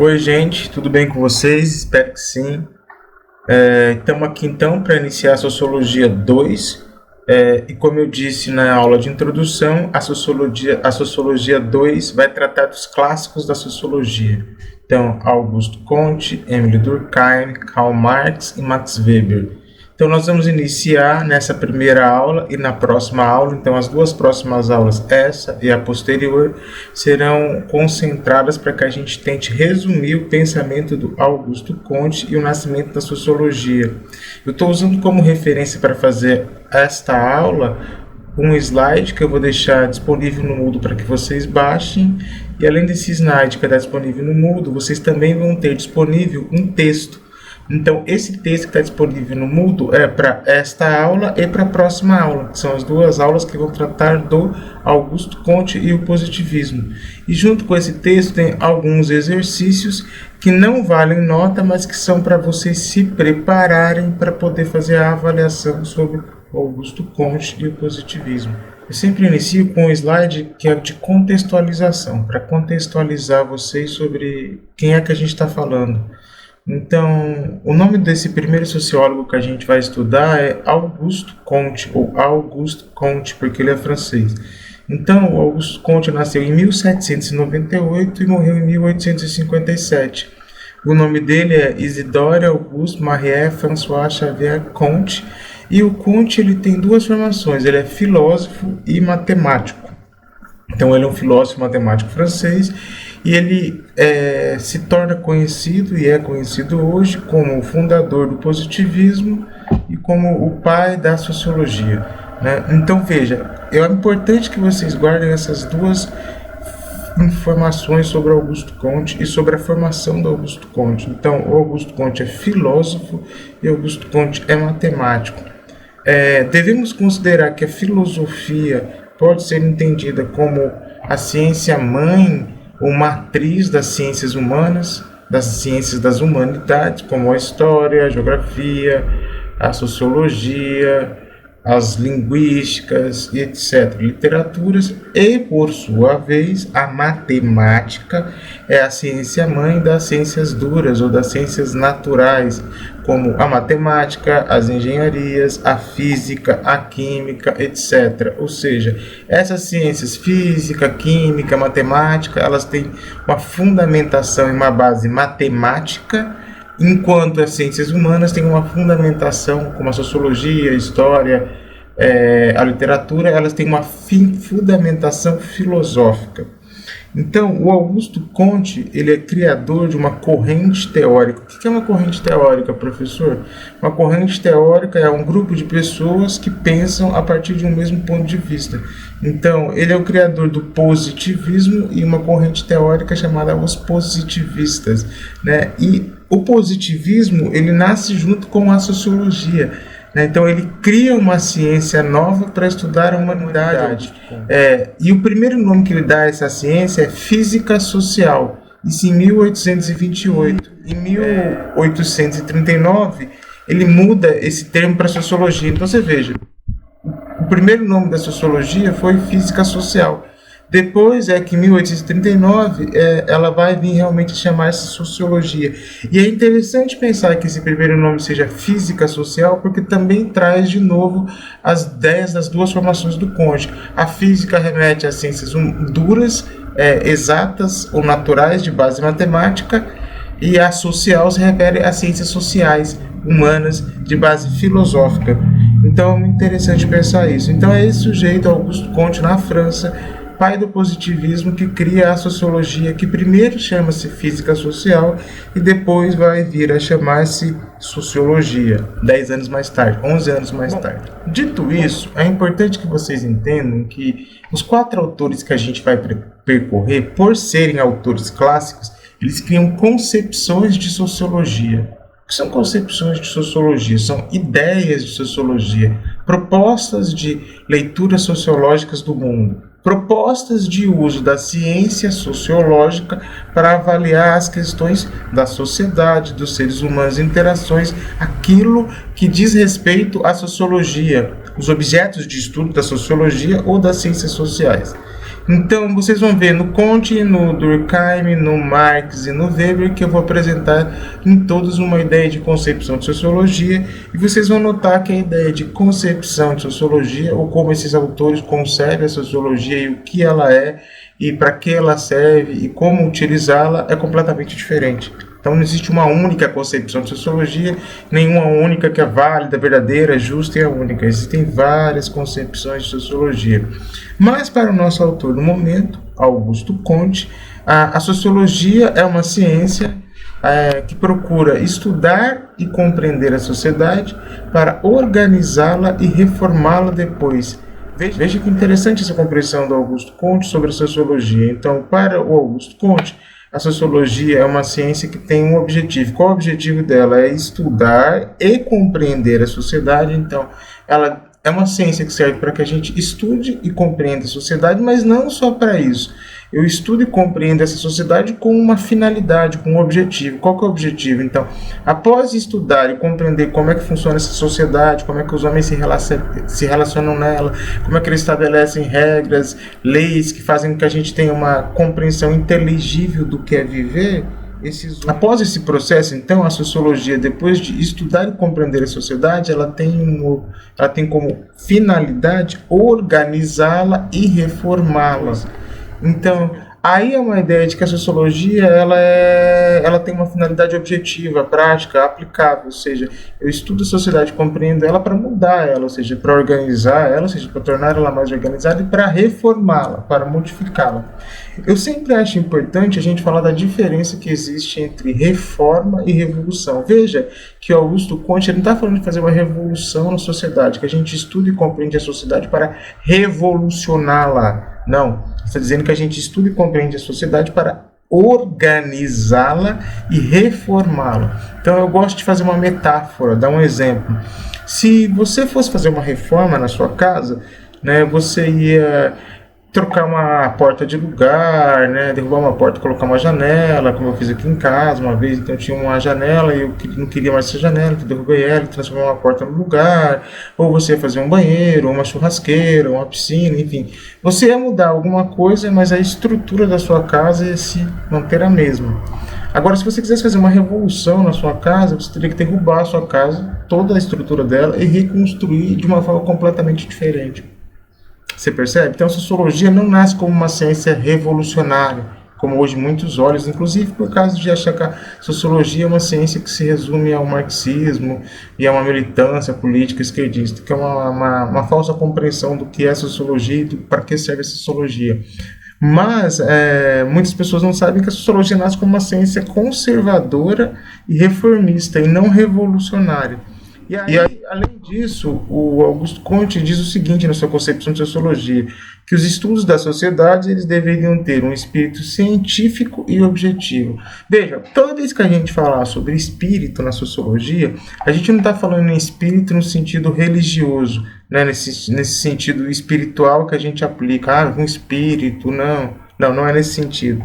Oi, gente, tudo bem com vocês? Espero que sim. Estamos aqui então para iniciar a Sociologia 2. E como eu disse na aula de introdução, a Sociologia 2 vai tratar dos clássicos da Sociologia. Então, Augusto Comte, Émile Durkheim, Karl Marx e Max Weber. Então, nós vamos iniciar nessa primeira aula e na próxima aula. Então, as duas próximas aulas, essa e a posterior, serão concentradas para que a gente tente resumir o pensamento do Augusto Comte e o nascimento da sociologia. Eu estou usando como referência para fazer esta aula um slide que eu vou deixar disponível no Moodle para que vocês baixem. E além desse slide que está disponível no Moodle, vocês também vão ter disponível um texto. Então, esse texto que está disponível no Moodle é para esta aula e para a próxima aula, que são as duas aulas que vão tratar do Augusto Comte e o positivismo. E junto com esse texto tem alguns exercícios que não valem nota, mas que são para vocês se prepararem para poder fazer a avaliação sobre o Augusto Comte e o positivismo. Eu sempre inicio com um slide que é de contextualização, para contextualizar vocês sobre quem é que a gente está falando. Então, o nome desse primeiro sociólogo que a gente vai estudar é Auguste Comte, ou Auguste Comte, porque ele é francês. Então, o Auguste Comte nasceu em 1798 e morreu em 1857. O nome dele é Isidore Auguste Marie François Xavier Comte, e o Comte ele tem duas formações, ele é filósofo e matemático. Então, ele é um filósofo e matemático francês, e ele se torna conhecido e é conhecido hoje como o fundador do positivismo e como o pai da sociologia, né? Então veja, é importante que vocês guardem essas duas informações sobre Augusto Comte e sobre a formação do Augusto Comte. Então, o Augusto Comte é filósofo e Augusto Comte é matemático. Devemos considerar que a filosofia pode ser entendida como a ciência mãe ou matriz das ciências humanas, das ciências das humanidades, como a história, a geografia, a sociologia, as linguísticas e etc., literaturas, e, por sua vez, a matemática é a ciência mãe das ciências duras ou das ciências naturais, como a matemática, as engenharias, a física, a química, etc. Ou seja, essas ciências, física, química, matemática, elas têm uma fundamentação e uma base matemática, enquanto as ciências humanas têm uma fundamentação, como a sociologia, a história, a literatura, elas têm uma fundamentação filosófica. Então, o Augusto Comte, ele é criador de uma corrente teórica. O que é uma corrente teórica, professor? Uma corrente teórica é um grupo de pessoas que pensam a partir de um mesmo ponto de vista. Então, ele é o criador do positivismo e uma corrente teórica chamada os positivistas, né? E o positivismo, ele nasce junto com a sociologia, né? Então, ele cria uma ciência nova para estudar a humanidade. E o primeiro nome que ele dá a essa ciência é física social, isso em 1828. Em 1839, ele muda esse termo para sociologia. Então, você veja, o primeiro nome da sociologia foi física social. Depois é que em 1839 ela vai vir realmente chamar-se sociologia. E é interessante pensar que esse primeiro nome seja física social, porque também traz de novo as ideias das duas formações do Comte. A física remete às ciências duras, exatas ou naturais de base matemática, e a social se refere às ciências sociais, humanas, de base filosófica. Então é muito interessante pensar isso. Então é esse sujeito, Augusto Comte, na França, pai do positivismo, que cria a sociologia, que primeiro chama-se física social e depois vai vir a chamar-se sociologia, 10 anos mais tarde, 11 anos mais tarde. Dito isso, é importante que vocês entendam que os 4 autores que a gente vai percorrer, por serem autores clássicos, eles criam concepções de sociologia. O que são concepções de sociologia? São ideias de sociologia, propostas de leituras sociológicas do mundo, propostas de uso da ciência sociológica para avaliar as questões da sociedade, dos seres humanos, interações, aquilo que diz respeito à sociologia, os objetos de estudo da sociologia ou das ciências sociais. Então, vocês vão ver no Comte, no Durkheim, no Marx e no Weber que eu vou apresentar em todos uma ideia de concepção de sociologia, e vocês vão notar que a ideia de concepção de sociologia, ou como esses autores concebem a sociologia e o que ela é, e para que ela serve e como utilizá-la, é completamente diferente. Então não existe uma única concepção de sociologia, nenhuma única que é válida, verdadeira, justa e a única. Existem várias concepções de sociologia. Mas para o nosso autor no momento, Augusto Comte, a sociologia é uma ciência que procura estudar e compreender a sociedade para organizá-la e reformá-la depois. Veja que interessante essa compreensão do Augusto Comte sobre a sociologia. Então, para o Augusto Comte, a sociologia é uma ciência que tem um objetivo. Qual o objetivo dela? É estudar e compreender a sociedade. Então, ela é uma ciência que serve para que a gente estude e compreenda a sociedade, mas não só para isso. Eu estudo e compreendo essa sociedade com uma finalidade, com um objetivo. Qual que é o objetivo? Então, após estudar e compreender como é que funciona essa sociedade, como é que os homens se relacionam nela, como é que eles estabelecem regras, leis que fazem com que a gente tenha uma compreensão inteligível do que é viver, após esse processo, então, a sociologia, depois de estudar e compreender a sociedade, ela tem como finalidade organizá-la e reformá-la. Então, aí é uma ideia de que a sociologia ela tem uma finalidade objetiva, prática, aplicável, ou seja, eu estudo a sociedade, compreendo ela para mudar ela, ou seja, para organizar ela, ou seja, para tornar ela mais organizada e para reformá-la, para modificá-la. Eu sempre acho importante a gente falar da diferença que existe entre reforma e revolução. Veja que o Augusto Comte não está falando de fazer uma revolução na sociedade, que a gente estuda e compreende a sociedade para revolucioná-la. Não, está dizendo que a gente estuda e compreende a sociedade para organizá-la e reformá-la. Então eu gosto de fazer uma metáfora, dar um exemplo. Se você fosse fazer uma reforma na sua casa, né, você ia trocar uma porta de lugar, né, derrubar uma porta, colocar uma janela, como eu fiz aqui em casa uma vez. Então tinha uma janela e eu não queria mais essa janela, então derrubei ela e transformei uma porta no lugar. Ou você ia fazer um banheiro, uma churrasqueira, uma piscina, enfim. Você ia mudar alguma coisa, mas a estrutura da sua casa ia se manter a mesma. Agora, se você quisesse fazer uma revolução na sua casa, você teria que derrubar a sua casa, toda a estrutura dela, e reconstruir de uma forma completamente diferente. Você percebe? Então a sociologia não nasce como uma ciência revolucionária, como hoje muitos olham, inclusive por causa de achar que a sociologia é uma ciência que se resume ao marxismo e a uma militância política esquerdista, que é uma falsa compreensão do que é a sociologia e para que serve a sociologia. Mas muitas pessoas não sabem que a sociologia nasce como uma ciência conservadora e reformista, e não revolucionária. E aí, além disso, o Augusto Comte diz o seguinte na sua concepção de sociologia, que os estudos da sociedade eles deveriam ter um espírito científico e objetivo. Veja, toda vez que a gente falar sobre espírito na sociologia, a gente não está falando em espírito no sentido religioso, né? nesse sentido espiritual que a gente aplica, um espírito, não é nesse sentido.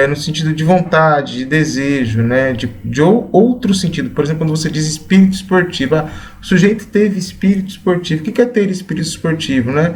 No sentido de vontade, de desejo, né? de outro sentido. Por exemplo, quando você diz espírito esportivo, o sujeito teve espírito esportivo. O que é ter espírito esportivo? Né?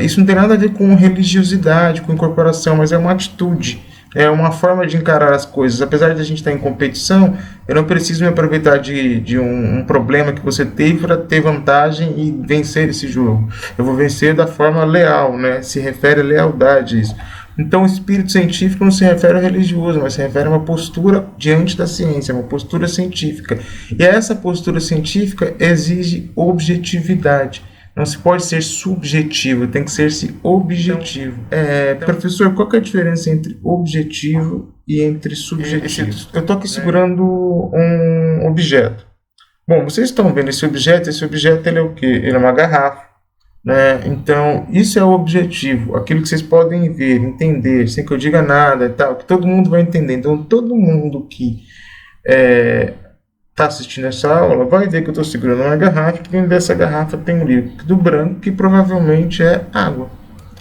Isso não tem nada a ver com religiosidade, com incorporação, mas é uma atitude. É uma forma de encarar as coisas. Apesar de a gente estar em competição, eu não preciso me aproveitar de um problema que você teve para ter vantagem e vencer esse jogo. Eu vou vencer da forma leal, né? Se refere à lealdade isso. Então, o espírito científico não se refere ao religioso, mas se refere a uma postura diante da ciência, uma postura científica. E essa postura científica exige objetividade. Não se pode ser subjetivo, tem que ser-se objetivo. Professor, qual que é a diferença entre objetivo e entre subjetivo? Eu estou aqui segurando um objeto. Bom, vocês estão vendo esse objeto ele é o quê? Ele é uma garrafa. Né? Então, isso é o objetivo, aquilo que vocês podem ver, entender, sem que eu diga nada e tal, que todo mundo vai entender. Então, todo mundo que está assistindo essa aula vai ver que eu estou segurando uma garrafa, e dentro dessa garrafa tem um líquido branco que provavelmente é água.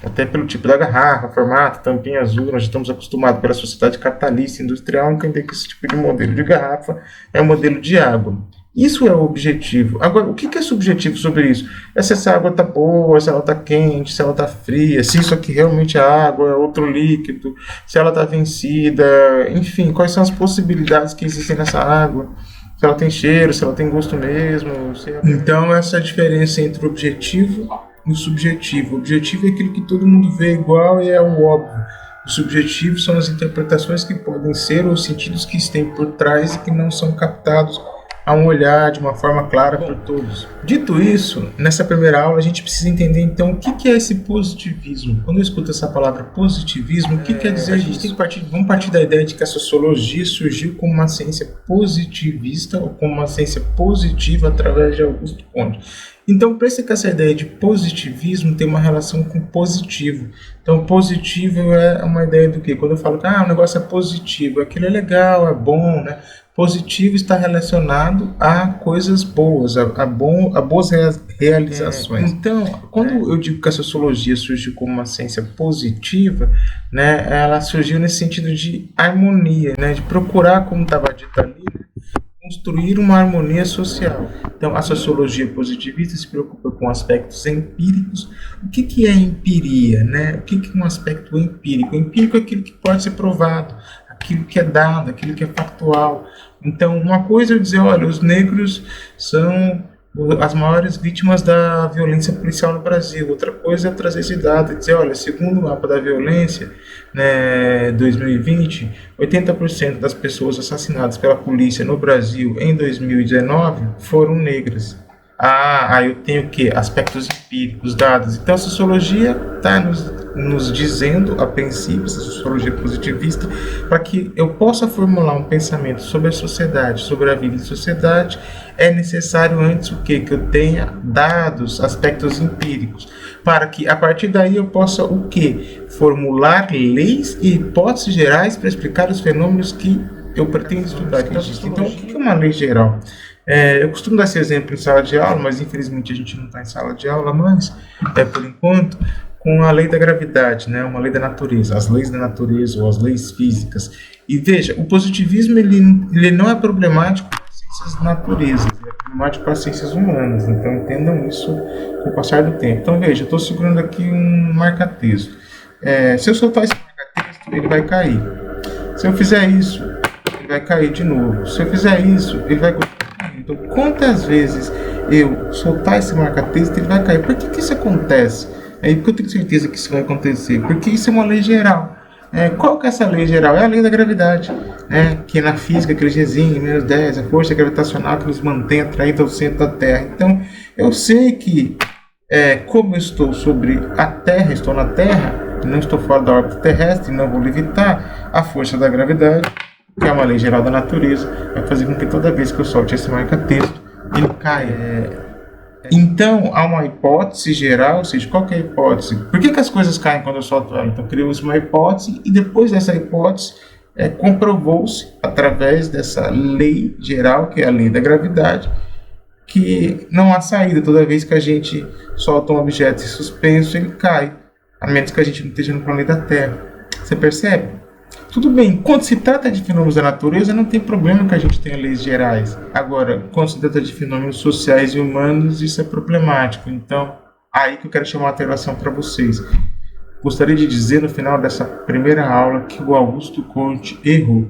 Até pelo tipo da garrafa, formato, tampinha azul, nós estamos acostumados pela sociedade capitalista industrial a entender que esse tipo de modelo de garrafa é um modelo de água. Isso é o objetivo. Agora, o que é subjetivo sobre isso? É se essa água está boa, se ela está quente, se ela está fria, se isso aqui realmente é água, é outro líquido, se ela está vencida, enfim, quais são as possibilidades que existem nessa água, se ela tem cheiro, se ela tem gosto mesmo. Então, essa é a diferença entre o objetivo e o subjetivo. O objetivo é aquilo que todo mundo vê igual e é o óbvio. O subjetivo são as interpretações que podem ser ou os sentidos que estão por trás e que não são captados a um olhar de uma forma clara por todos. Dito isso, nessa primeira aula a gente precisa entender então o que é esse positivismo. Quando eu escuto essa palavra positivismo, o que quer dizer? A gente tem que vamos partir da ideia de que a sociologia surgiu como uma ciência positivista ou como uma ciência positiva através de Augusto Comte. Então, pensa que essa ideia de positivismo tem uma relação com positivo. Então, positivo é uma ideia do quê? Quando eu falo que o negócio é positivo, aquilo é legal, é bom, né? Positivo está relacionado a coisas boas, a boas realizações. Então, quando eu digo que a sociologia surgiu como uma ciência positiva, né, ela surgiu nesse sentido de harmonia, né, de procurar, como estava dito ali, construir uma harmonia social. Então, a sociologia positivista se preocupa com aspectos empíricos. O que é empiria, né? O que é um aspecto empírico? Empírico é aquilo que pode ser provado, aquilo que é dado, aquilo que é factual. Então, uma coisa é eu dizer, olha, os negros são as maiores vítimas da violência policial no Brasil. Outra coisa é trazer esse dado e dizer, olha, segundo o mapa da violência, né, 2020, 80% das pessoas assassinadas pela polícia no Brasil em 2019 foram negras. Eu tenho o quê? Aspectos empíricos, dados. Então a sociologia está nos dizendo, a princípio, essa sociologia positivista, para que eu possa formular um pensamento sobre a sociedade, sobre a vida em sociedade, é necessário antes o quê? Que eu tenha dados, aspectos empíricos, para que a partir daí eu possa o quê? Formular leis e hipóteses gerais para explicar os fenômenos que eu pretendo estudar. Então, o que é uma lei geral? Eu costumo dar esse exemplo em sala de aula, mas infelizmente a gente não está em sala de aula, mas por enquanto, com a lei da gravidade, né, uma lei da natureza, as leis da natureza ou as leis físicas. E veja, o positivismo ele não é problemático para as ciências da natureza, ele é problemático para as ciências humanas, então entendam isso com o passar do tempo. Então veja, eu estou segurando aqui um marca-texto. Se eu soltar esse marca-texto, ele vai cair. Se eu fizer isso, ele vai cair de novo. Se eu fizer isso, ele vai continuar. Então, quantas vezes eu soltar esse marca-texto, ele vai cair. Por que isso acontece? Porque eu tenho certeza que isso vai acontecer. Porque isso é uma lei geral. Qual que é essa lei geral? É a lei da gravidade. Que na física, aquele Gzinho, -10, a força gravitacional que nos mantém atraídos ao centro da Terra. Então, eu sei que, como eu estou sobre a Terra, estou na Terra, não estou fora da órbita terrestre, não vou levitar, a força da gravidade, que é uma lei geral da natureza, vai fazer com que toda vez que eu solte esse marca-texto, ele caia. Então, há uma hipótese geral, ou seja, qual que é a hipótese? Por que as coisas caem quando eu solto ela? Então, criou-se uma hipótese e depois dessa hipótese, comprovou-se, através dessa lei geral, que é a lei da gravidade, que não há saída. Toda vez que a gente solta um objeto em suspenso, ele cai, a menos que a gente não esteja no planeta Terra. Você percebe? Tudo bem, quando se trata de fenômenos da natureza, não tem problema que a gente tenha leis gerais. Agora, quando se trata de fenômenos sociais e humanos, isso é problemático. Então, aí que eu quero chamar a atenção para vocês. Gostaria de dizer no final dessa primeira aula que o Augusto Comte errou.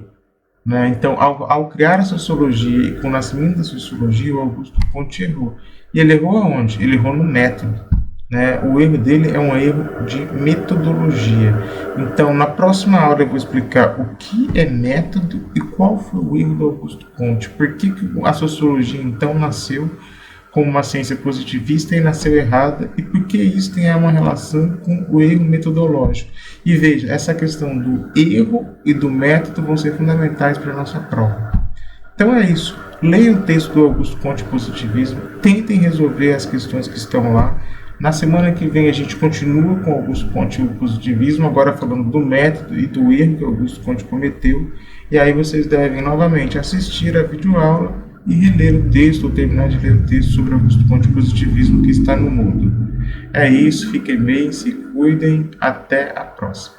Né? Então, ao criar a sociologia e com o nascimento da sociologia, o Augusto Comte errou. E ele errou aonde? Ele errou no método. Né? O erro dele é um erro de metodologia. Então, na próxima aula eu vou explicar o que é método e qual foi o erro do Augusto Comte. Por que a sociologia, então, nasceu como uma ciência positivista e nasceu errada, e por que isso tem uma relação com o erro metodológico. E veja, essa questão do erro e do método vão ser fundamentais para a nossa prova. Então é isso. Leiam o texto do Augusto Comte Positivismo, tentem resolver as questões que estão lá. Na semana que vem a gente continua com Augusto Comte e o positivismo, agora falando do método e do erro que Augusto Comte cometeu. E aí vocês devem novamente assistir a videoaula e reler o texto, ou terminar de ler o texto sobre Augusto Comte e positivismo que está no mundo. É isso, fiquem bem, se cuidem, até a próxima.